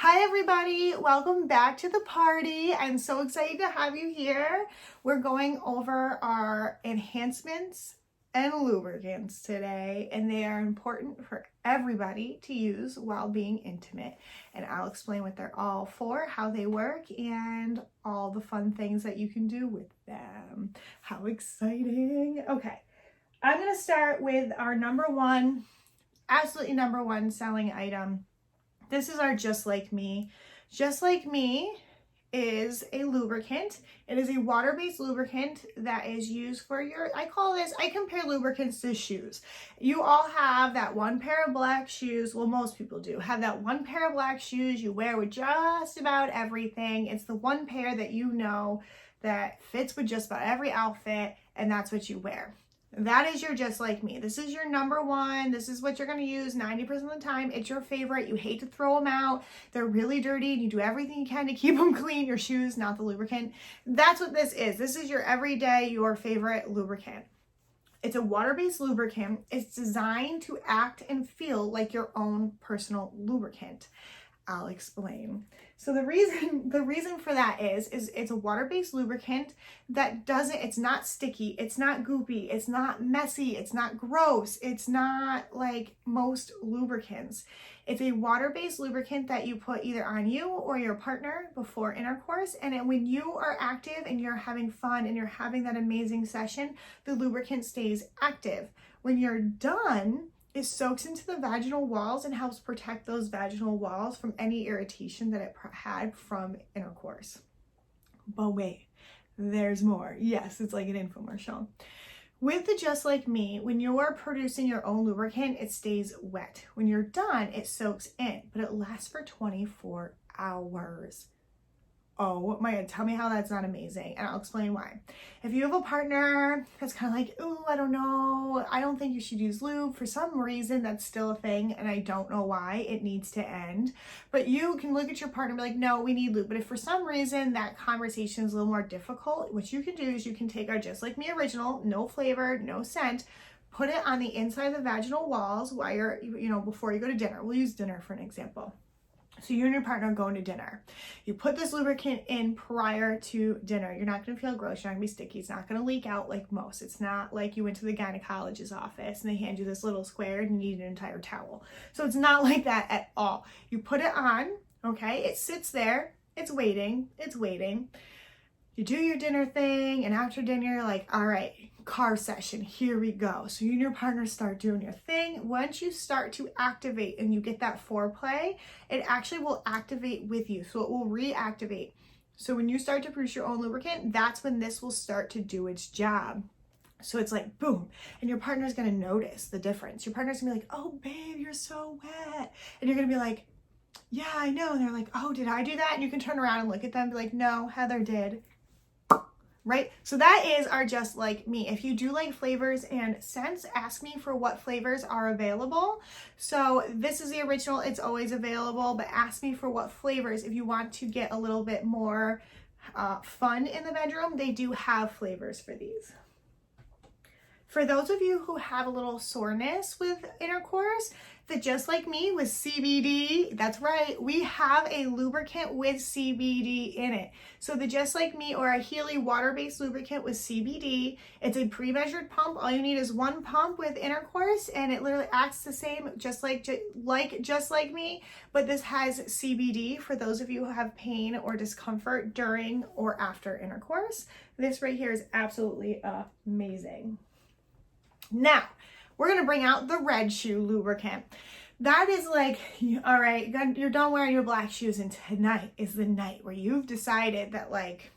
Hi everybody, welcome back to the party. I'm so excited to have you here. We're going over our enhancements and lubricants today, and they are important for everybody to use while being intimate. And I'll explain what they're all for, how they work, and all the fun things that you can do with them. How exciting. Okay, I'm gonna start with our absolutely number one selling item. This is our Just Like Me. Just Like Me is a lubricant. It is a water-based lubricant that is used for I compare lubricants to shoes. You all have that one pair of black shoes. Well, most people do have that one pair of black shoes you wear with just about everything. It's the one pair that you know that fits with just about every outfit, and that's what you wear. That is your Just Like Me. This is your number one. This is what you're going to use 90% of the time. It's your favorite. You hate to throw them out. They're really dirty and you do everything you can to keep them clean. Your shoes, not the lubricant. That's what this is. This is your everyday, your favorite lubricant. It's a water-based lubricant. It's designed to act and feel like your own personal lubricant. I'll explain. So the reason for that is it's a water-based lubricant that it's not sticky, it's not goopy, it's not messy, it's not gross, it's not like most lubricants. It's a water-based lubricant that you put either on you or your partner before intercourse, and when you are active and you're having fun and you're having that amazing session, the lubricant stays active. When you're done, it soaks into the vaginal walls and helps protect those vaginal walls from any irritation that it had from intercourse. But wait, there's more. Yes, it's like an infomercial. With the Just Like Me, when you're producing your own lubricant, it stays wet. When you're done, it soaks in, but it lasts for 24 hours. Oh my God, tell me how that's not amazing. And I'll explain why. If you have a partner that's kind of like, oh, I don't know, I don't think you should use lube. For some reason, that's still a thing. And I don't know why it needs to end. But you can look at your partner and be like, no, we need lube. But if for some reason that conversation is a little more difficult, what you can do is you can take our Just Like Me original, no flavor, no scent, put it on the inside of the vaginal walls while you're, before you go to dinner. We'll use dinner for an example. So you and your partner are going to dinner. You put this lubricant in prior to dinner. You're not going to feel gross. You're not going to be sticky. It's not going to leak out like most. It's not like you went to the gynecologist's office and they hand you this little square and you need an entire towel. So it's not like that at all. You put it on, okay? It sits there. It's waiting. You do your dinner thing, and after dinner, you're like, all right, car session, here we go. So you and your partner start doing your thing. Once you start to activate and you get that foreplay, it actually will activate with you. So it will reactivate. So when you start to produce your own lubricant, that's when this will start to do its job. So it's like, boom, and your partner's gonna notice the difference. Your partner's gonna be like, oh, babe, you're so wet. And you're gonna be like, yeah, I know. And they're like, oh, did I do that? And you can turn around and look at them and be like, no, Heather did. Right? So that is our Just Like Me. If you do like flavors and scents, ask me for what flavors are available. So this is the original, it's always available, but ask me for what flavors. If you want to get a little bit more fun in the bedroom, they do have flavors for these. For those of you who have a little soreness with intercourse, the Just Like Me with CBD, that's right, we have a lubricant with CBD in it. So the Just Like Me, or a Healy water-based lubricant with CBD, it's a pre-measured pump. All you need is one pump with intercourse, and it literally acts the same, just like Just Like Me, but this has CBD for those of you who have pain or discomfort during or after intercourse. This right here is absolutely amazing. Now, we're going to bring out the red shoe lubricant. That is like, all right, you're done wearing your black shoes, and tonight is the night where you've decided that like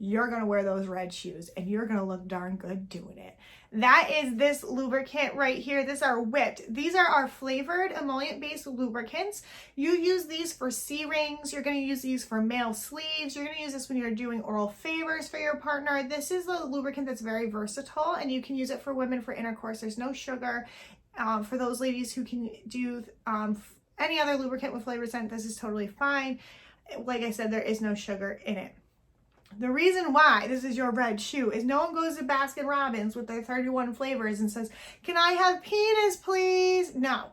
you're going to wear those red shoes and you're going to look darn good doing it. That is this lubricant right here. These are whipped. These are our flavored emollient-based lubricants. You use these for C-rings. You're going to use these for male sleeves. You're going to use this when you're doing oral favors for your partner. This is a lubricant that's very versatile, and you can use it for women for intercourse. There's no sugar. For those ladies who can do any other lubricant with flavor scent, this is totally fine. Like I said, there is no sugar in it. The reason why this is your red shoe is no one goes to Baskin Robbins with their 31 flavors and says, can I have penis, please? No,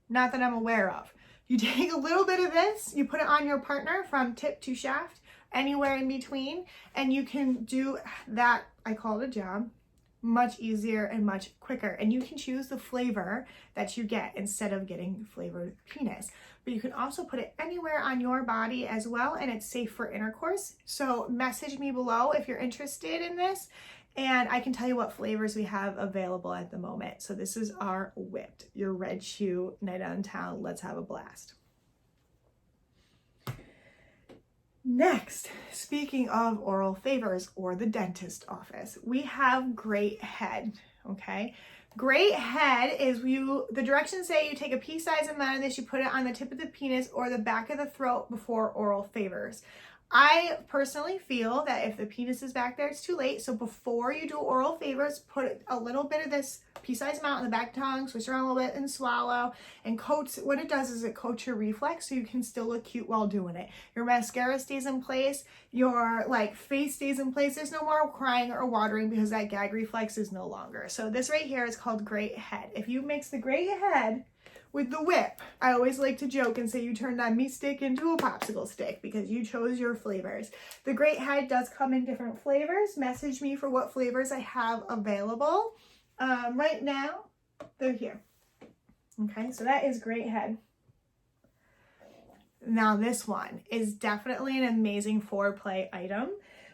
not that I'm aware of. You take a little bit of this, you put it on your partner from tip to shaft, anywhere in between, and you can do that, I call it a job, much easier and much quicker. And you can choose the flavor that you get instead of getting flavored penis. But you can also put it anywhere on your body as well, and it's safe for intercourse. So message me below if you're interested in this, and I can tell you what flavors we have available at the moment. So this is our Whipped, your red shoe night out in town. Let's have a blast. Next, speaking of oral favors or the dentist office, we have Great Head, okay? Great Head is the directions say you take a pea-sized amount of this, you put it on the tip of the penis or the back of the throat before oral favors. I personally feel that if the penis is back there, it's too late. So before you do oral favors, put a little bit of this pea-sized amount in the back tongue, switch around a little bit and swallow, and coats. What it does is it coats your reflex so you can still look cute while doing it. Your mascara stays in place, your face stays in place. There's no more crying or watering because that gag reflex is no longer. So this right here is called Great Head. If you mix the Great Head with the Whip, I always like to joke and say you turned that meat stick into a popsicle stick because you chose your flavors. The Great Head does come in different flavors. Message me for what flavors I have available. Right now, they're here. Okay, so that is Great Head. Now this one is definitely an amazing foreplay item.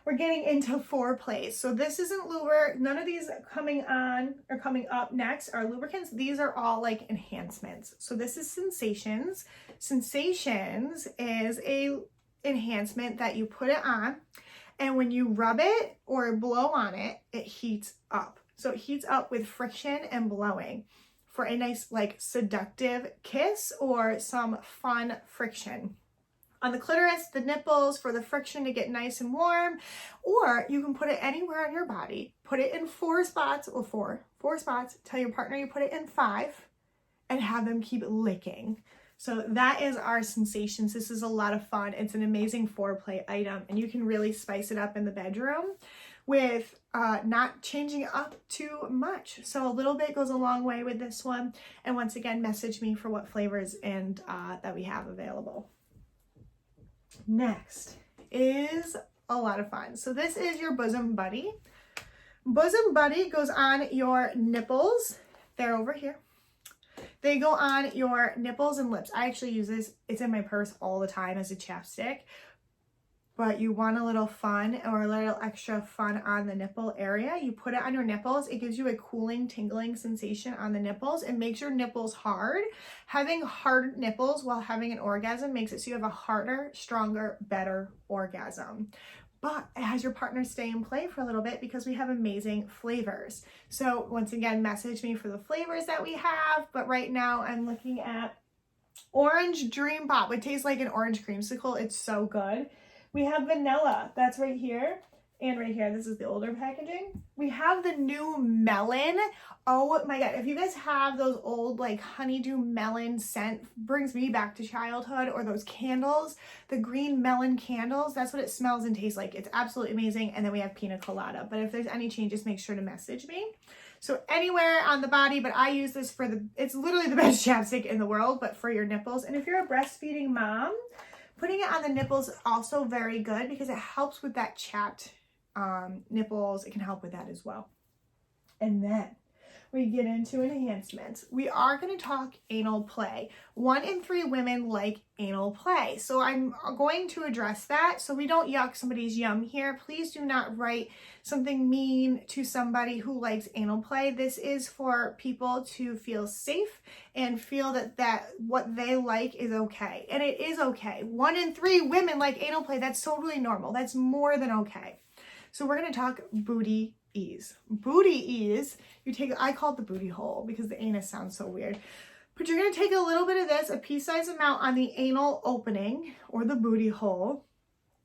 We're getting into foreplay. So this isn't lubricant. None of these coming on or coming up next are lubricants. These are all like enhancements. So this is Sensations. Sensations is a enhancement that you put it on, and when you rub it or blow on it, it heats up. So it heats up with friction and blowing for a nice seductive kiss or some fun friction. On the clitoris, the nipples, for the friction to get nice and warm, or you can put it anywhere on your body. Put it in 4 spots, or four spots. Tell your partner you put it in 5 and have them keep licking. So that is our Sensations. This is a lot of fun. It's an amazing foreplay item, and you can really spice it up in the bedroom with not changing it up too much. So a little bit goes a long way with this one. And once again, message me for what flavors and that we have available. Next is a lot of fun. So this is your Bosom Buddy. Bosom Buddy goes on your nipples. They're over here. They go on your nipples and lips. I actually use this. It's in my purse all the time as a chapstick. But you want a little fun or a little extra fun on the nipple area, you put it on your nipples. It gives you a cooling, tingling sensation on the nipples. It makes your nipples hard. Having hard nipples while having an orgasm makes it so you have a harder, stronger, better orgasm. But it has your partner stay in play for a little bit because we have amazing flavors. So once again, message me for the flavors that we have. But right now I'm looking at Orange Dream Pop. It tastes like an orange creamsicle. It's so good. We have vanilla, that's right here, and right here. This is the older packaging. We have the new melon. Oh my God, if you guys have those old honeydew melon scent, brings me back to childhood, or those candles, the green melon candles, that's what it smells and tastes like. It's absolutely amazing. And then we have pina colada, but if there's any changes, make sure to message me. So anywhere on the body, but I use this for it's literally the best chapstick in the world, but for your nipples. And if you're a breastfeeding mom, putting it on the nipples is also very good because it helps with that chapped nipples. It can help with that as well. And then we get into enhancements. We are going to talk anal play. 1 in 3 women like anal play. So I'm going to address that so we don't yuck somebody's yum here. Please do not write something mean to somebody who likes anal play. This is for people to feel safe and feel that what they like is okay. And it is okay. 1 in 3 women like anal play. That's totally normal. That's more than okay. So we're going to talk booty ease. Booty ease, I call it the booty hole because the anus sounds so weird. But you're going to take a little bit of this, a pea-sized amount on the anal opening or the booty hole.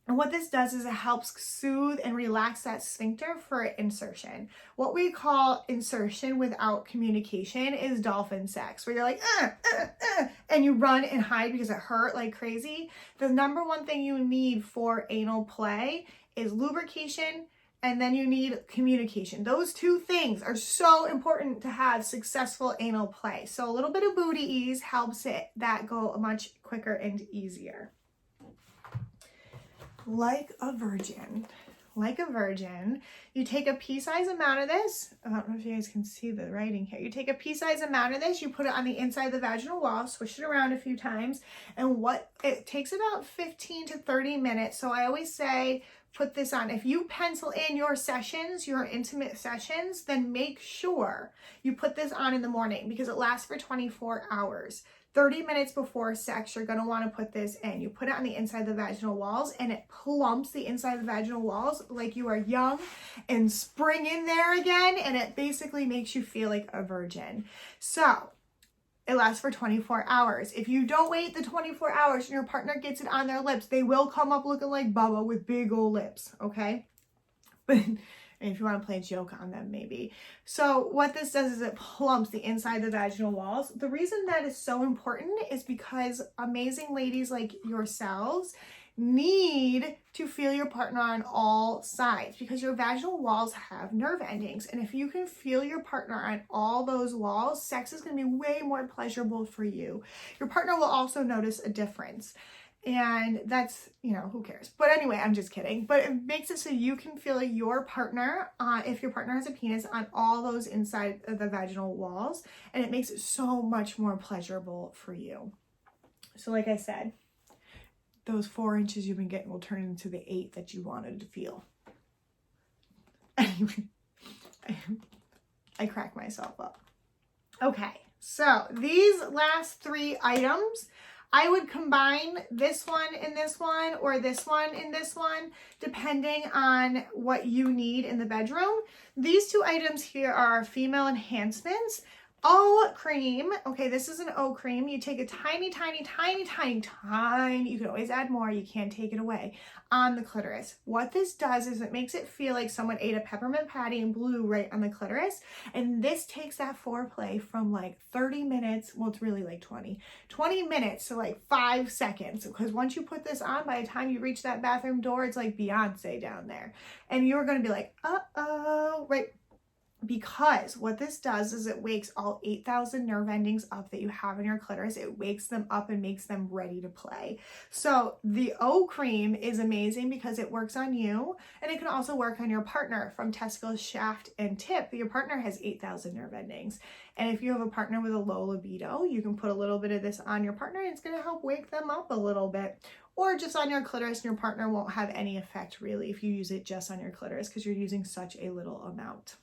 And what this does is it helps soothe and relax that sphincter for insertion. What we call insertion without communication is dolphin sex, where you're like, and you run and hide because it hurt like crazy. The number one thing you need for anal play is lubrication and then you need communication. Those two things are so important to have successful anal play. So a little bit of booty ease helps that go much quicker and easier. Like a virgin, you take a pea-sized amount of this. I don't know if you guys can see the writing here. You take a pea-sized amount of this, you put it on the inside of the vaginal wall, swish it around a few times, and it takes about 15 to 30 minutes. So I always say, put this on. If you pencil in your sessions, your intimate sessions, then make sure you put this on in the morning because it lasts for 24 hours. 30 minutes before sex, you're going to want to put this in. You put it on the inside of the vaginal walls and it plumps the inside of the vaginal walls like you are young and spring in there again. And it basically makes you feel like a virgin. So it lasts for 24 hours. If you don't wait the 24 hours and your partner gets it on their lips, they will come up looking like Bubba with big old lips. Okay. But if you want to play a joke on them, maybe. So what this does is it plumps the inside of the vaginal walls. The reason that is so important is because amazing ladies like yourselves need to feel your partner on all sides because your vaginal walls have nerve endings. And if you can feel your partner on all those walls, sex is going to be way more pleasurable for you. Your partner will also notice a difference. And that's, who cares? But anyway, I'm just kidding. But it makes it so you can feel your partner, if your partner has a penis, on all those inside of the vaginal walls. And it makes it so much more pleasurable for you. So like I said, those 4 inches you've been getting will turn into the 8 that you wanted to feel. Anyway, I crack myself up. Okay, so these last 3 items, I would combine this one in this one or this one in this one, depending on what you need in the bedroom. These 2 items here are female enhancements. O cream. Okay, this is an O cream. You take a tiny, you can always add more, you can't take it away, on the clitoris. What this does is it makes it feel like someone ate a peppermint patty and blew right on the clitoris. And this takes that foreplay from like 30 minutes, well, it's really like 20 minutes to like 5 seconds. Because once you put this on, by the time you reach that bathroom door, it's like Beyonce down there. And you're going to be like, uh-oh, right? Because what this does is it wakes all 8,000 nerve endings up that you have in your clitoris. It wakes them up and makes them ready to play. So the O cream is amazing because it works on you and it can also work on your partner from testicle, shaft, and tip. Your partner has 8,000 nerve endings. And if you have a partner with a low libido, you can put a little bit of this on your partner and it's going to help wake them up a little bit. Or just on your clitoris, and your partner won't have any effect really if you use it just on your clitoris because you're using such a little amount.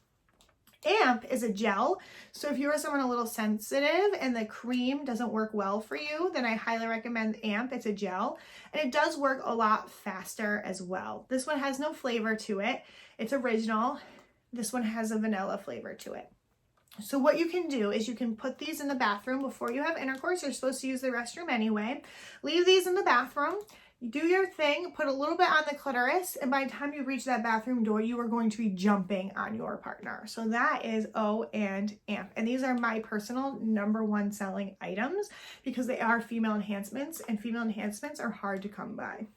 AMP is a gel, so if you are someone a little sensitive and the cream doesn't work well for you, then I highly recommend AMP. It's a gel, and it does work a lot faster as well. This one has no flavor to it. It's original. This one has a vanilla flavor to it. So what you can do is you can put these in the bathroom before you have intercourse. You're supposed to use the restroom anyway. Leave these in the bathroom. You do your thing, put a little bit on the clitoris, and by the time you reach that bathroom door, you are going to be jumping on your partner. So that is O and AMP. And these are my personal #1 selling items because they are female enhancements, and female enhancements are hard to come by.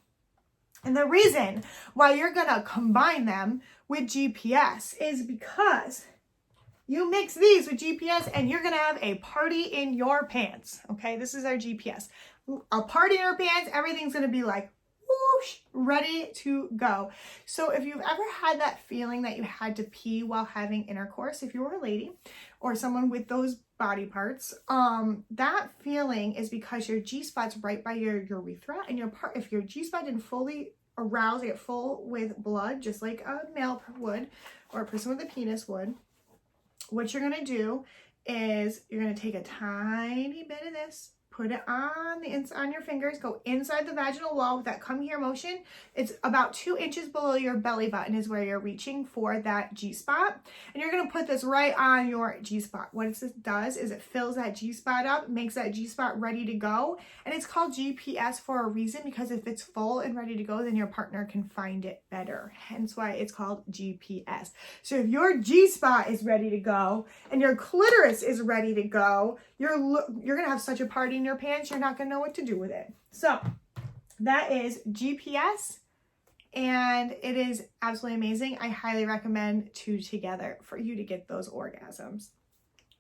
And the reason why you're going to combine them with GPS is because you mix these with GPS and you're going to have a party in your pants. Okay, this is our GPS. A party in our pants, everything's going to be like, whoosh, ready to go. So if you've ever had that feeling that you had to pee while having intercourse, if you were a lady or someone with those body parts, that feeling is because your G-spot's right by your urethra, and if your G-spot didn't fully arouse, get full with blood, just like a male would, or a person with a penis would, what you're going to do is you're going to take a tiny bit of this, put it on your fingers, go inside the vaginal wall with that come here motion. It's about 2 inches below your belly button is where you're reaching for that G-spot. And you're going to put this right on your G-spot. What this does is it fills that G-spot up, makes that G-spot ready to go. And it's called GPS for a reason, because if it's full and ready to go, then your partner can find it better. Hence why it's called GPS. So if your G-spot is ready to go and your clitoris is ready to go, you're going to have such a party in your pants, you're not going to know what to do with it. So that is GPS and it is absolutely amazing. I highly recommend 2 together for you to get those orgasms.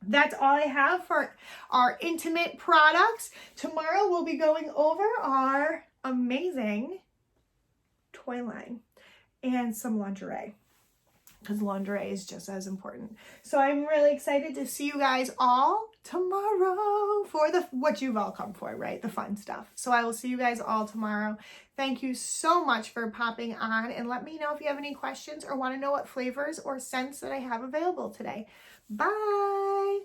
That's all I have for our intimate products. Tomorrow we'll be going over our amazing toy line and some lingerie, because lingerie is just as important. So I'm really excited to see you guys all tomorrow for what you've all come for, right? The fun stuff. So I will see you guys all tomorrow. Thank you so much for popping on, and let me know if you have any questions or want to know what flavors or scents that I have available today. Bye.